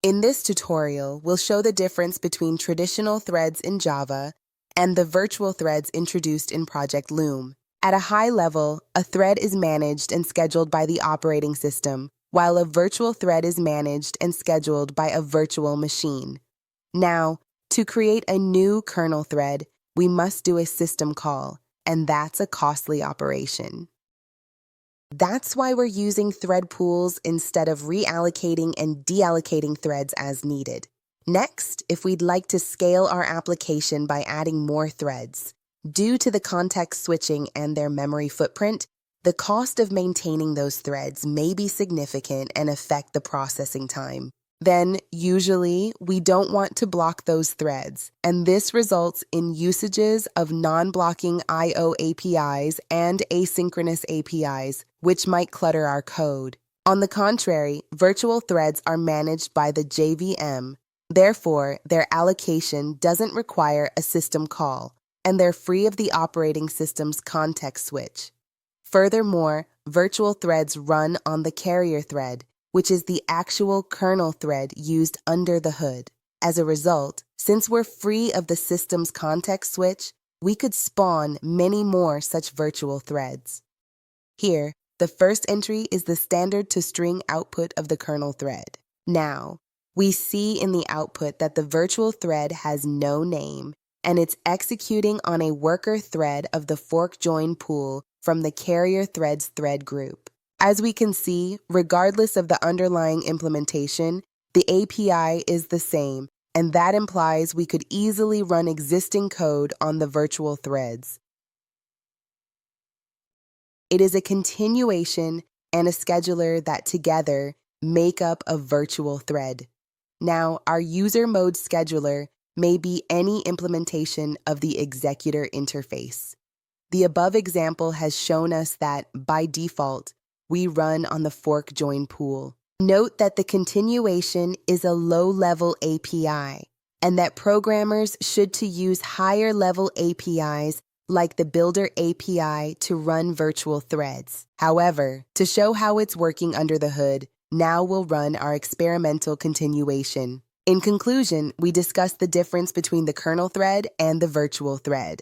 In this tutorial, we'll show the difference between traditional threads in Java and the virtual threads introduced in Project Loom. At a high level, a thread is managed and scheduled by the operating system, while a virtual thread is managed and scheduled by a virtual machine. Now, to create a new kernel thread, we must do a system call, and that's a costly operation. That's why we're using thread pools instead of reallocating and deallocating threads as needed. Next, if we'd like to scale our application by adding more threads, due to the context switching and their memory footprint, the cost of maintaining those threads may be significant and affect the processing time. Then, usually, we don't want to block those threads, and this results in usages of non-blocking I/O APIs and asynchronous APIs, which might clutter our code. On the contrary, virtual threads are managed by the JVM. Therefore, their allocation doesn't require a system call, and they're free of the operating system's context switch. Furthermore, virtual threads run on the carrier thread, which is the actual kernel thread used under the hood. As a result, since we're free of the system's context switch, we could spawn many more such virtual threads. Here, the first entry is the standard-to-string output of the kernel thread. Now, we see in the output that the virtual thread has no name, and it's executing on a worker thread of the fork join pool from the carrier threads thread group. As we can see, regardless of the underlying implementation, the API is the same, and that implies we could easily run existing code on the virtual threads. It is a continuation and a scheduler that together make up a virtual thread. Now, our user mode scheduler may be any implementation of the executor interface. The above example has shown us that, by default, we run on the fork join pool. Note that the continuation is a low-level API, and that programmers should to use higher-level APIs like the Builder API to run virtual threads. However, to show how it's working under the hood, now we'll run our experimental continuation. In conclusion, we discussed the difference between the kernel thread and the virtual thread.